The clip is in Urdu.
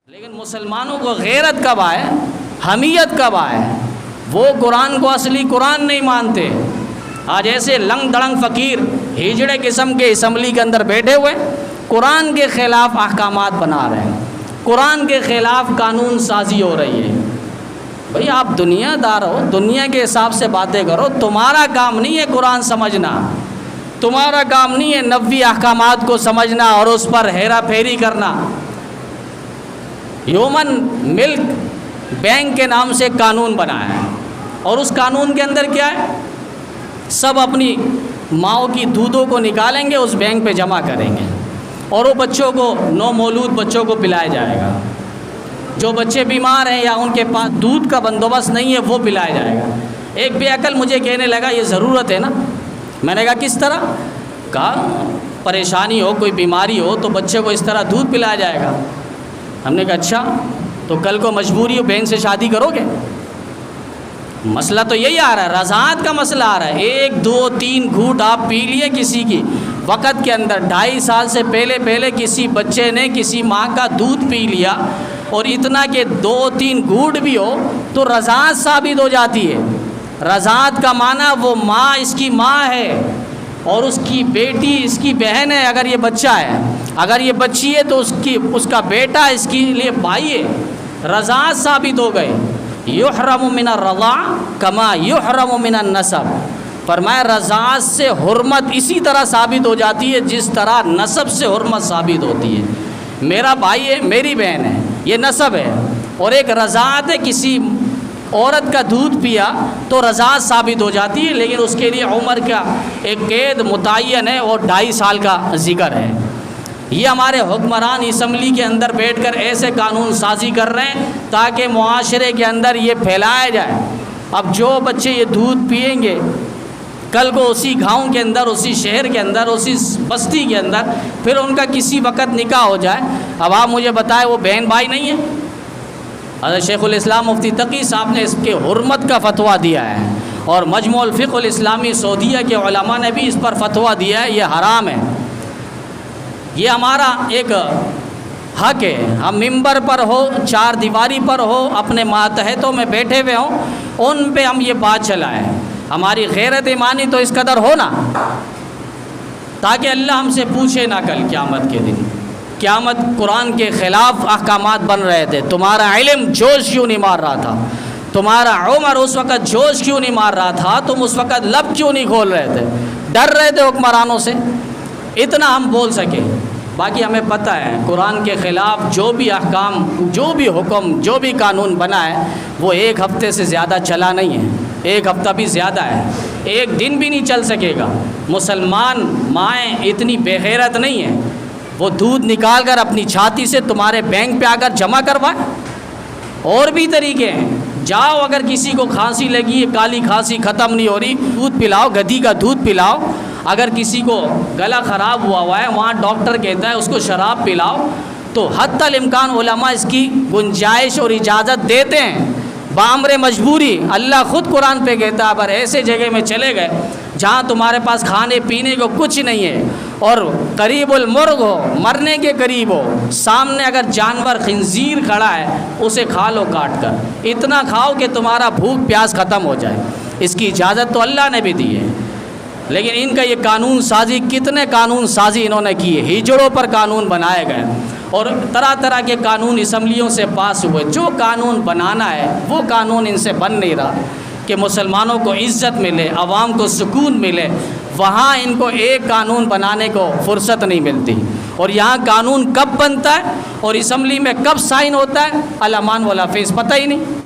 لیکن مسلمانوں کو غیرت کب آئے، حمیت کب آئے؟ وہ قرآن کو اصلی قرآن نہیں مانتے۔ آج ایسے لنگ دڑنگ فقیر ہجڑے قسم کے اسمبلی کے اندر بیٹھے ہوئے قرآن کے خلاف احکامات بنا رہے ہیں، قرآن کے خلاف قانون سازی ہو رہی ہے۔ بھئی آپ دنیا دار ہو، دنیا کے حساب سے باتیں کرو، تمہارا کام نہیں ہے قرآن سمجھنا، تمہارا کام نہیں ہے 90 احکامات کو سمجھنا اور اس پر ہیرا پھیری کرنا۔ ہیومن ملک بینک کے نام سے قانون بنایا ہے اور اس قانون کے اندر کیا ہے؟ سب اپنی ماؤں کی دودھوں کو نکالیں گے، اس بینک پہ جمع کریں گے اور وہ بچوں کو، نو مولود بچوں کو پلایا جائے گا۔ جو بچے بیمار ہیں یا ان کے پاس دودھ کا بندوبست نہیں ہے وہ پلایا جائے گا۔ ایک بے عقل مجھے کہنے لگا یہ ضرورت ہے نا؟ میں نے کہا کس طرح؟ کہا پریشانی ہو، کوئی بیماری ہو تو بچے کو اس طرح دودھ پلایا جائے گا۔ ہم نے کہا اچھا، تو کل کو مجبوری ہو بہن سے شادی کرو گے؟ مسئلہ تو یہی آ رہا ہے، رضاعت کا مسئلہ آ رہا ہے۔ 1 2 3 گھونٹ آپ پی لیے کسی کی وقت کے اندر، 2.5 سال سے پہلے کسی بچے نے کسی ماں کا دودھ پی لیا اور اتنا کہ 2 3 گھونٹ بھی ہو تو رضاعت ثابت ہو جاتی ہے۔ رضاعت کا معنی وہ ماں اس کی ماں ہے اور اس کی بیٹی اس کی بہن ہے۔ اگر یہ بچہ ہے، اگر یہ بچی ہے تو اس کا بیٹا اس کے لیے بھائی ہے۔ رضاعت ثابت ہو گئے۔ یحرم من الرضاع کما یحرم من النسب، فرمایا رضاعت سے حرمت اسی طرح ثابت ہو جاتی ہے جس طرح نسب سے حرمت ثابت ہوتی ہے۔ میرا بھائی ہے، میری بہن ہے، یہ نسب ہے، اور ایک رضاعت ہے، کسی عورت کا دودھ پیا تو رضاعت ثابت ہو جاتی ہے، لیکن اس کے لیے عمر کا ایک قید متعین ہے اور 2.5 سال کا ذکر ہے۔ یہ ہمارے حکمران اسمبلی کے اندر بیٹھ کر ایسے قانون سازی کر رہے ہیں تاکہ معاشرے کے اندر یہ پھیلایا جائے۔ اب جو بچے یہ دودھ پئیں گے کل کو اسی گاؤں کے اندر، اسی شہر کے اندر، اسی بستی کے اندر پھر ان کا کسی وقت نکاح ہو جائے، اب آپ مجھے بتائیں وہ بہن بھائی نہیں ہے؟ حضرت شیخ الاسلام مفتی تقی صاحب نے اس کے حرمت کا فتویٰ دیا ہے اور مجموع الفقہ الاسلامی سعودیہ کے علماء نے بھی اس پر فتویٰ دیا ہے، یہ حرام ہے۔ یہ ہمارا ایک حق ہے، ہم ممبر پر ہو، 4 دیواری پر ہو، اپنے ماتحتوں میں بیٹھے ہوئے ہوں، ان پہ ہم یہ بات چلائیں۔ ہماری غیرت ایمانی تو اس قدر ہو نا تاکہ اللہ ہم سے پوچھے نہ کل قیامت کے دن۔ قیامت قرآن کے خلاف احکامات بن رہے تھے، تمہارا علم جوش کیوں نہیں مار رہا تھا؟ تمہارا عمر اس وقت جوش کیوں نہیں مار رہا تھا؟ تم اس وقت لب کیوں نہیں کھول رہے تھے؟ ڈر رہے تھے حکمرانوں سے؟ اتنا ہم بول سکے۔ باقی ہمیں پتہ ہے قرآن کے خلاف جو بھی احکام، جو بھی حکم، جو بھی قانون بنا ہے وہ 1 ہفتے سے زیادہ چلا نہیں ہے، 1 ہفتہ بھی زیادہ ہے، 1 دن بھی نہیں چل سکے گا۔ مسلمان مائیں اتنی بے غیرت نہیں ہیں وہ دودھ نکال کر اپنی چھاتی سے تمہارے بینک پہ آ کر جمع کروائے۔ اور بھی طریقے ہیں، جاؤ اگر کسی کو کھانسی لگی ہے، کالی کھانسی ختم نہیں ہو رہی، دودھ پلاؤ، گدھی کا دودھ پلاؤ۔ اگر کسی کو گلا خراب ہوا ہے، وہاں ڈاکٹر کہتا ہے اس کو شراب پلاؤ، تو حتی الامکان علماء اس کی گنجائش اور اجازت دیتے ہیں بامر مجبوری۔ اللہ خود قرآن پہ کہتا ہے اگر ایسے جگہ میں چلے گئے جہاں تمہارے پاس کھانے پینے کو کچھ نہیں ہے اور قریب المرغ ہو، مرنے کے قریب ہو، سامنے اگر جانور خنزیر کھڑا ہے اسے کھا لو کاٹ کر، اتنا کھاؤ کہ تمہارا بھوک پیاس ختم ہو جائے۔ اس کی اجازت تو اللہ نے بھی دی ہے، لیکن ان کا یہ قانون سازی، کتنے قانون سازی انہوں نے کی ہے، ہجڑوں پر قانون بنائے گئے اور طرح طرح کے قانون اسمبلیوں سے پاس ہوئے۔ جو قانون بنانا ہے وہ قانون ان سے بن نہیں رہا کہ مسلمانوں کو عزت ملے، عوام کو سکون ملے، وہاں ان کو ایک قانون بنانے کو فرصت نہیں ملتی۔ اور یہاں قانون کب بنتا ہے اور اسمبلی میں کب سائن ہوتا ہے، الامان والحفیظ پتہ ہی نہیں۔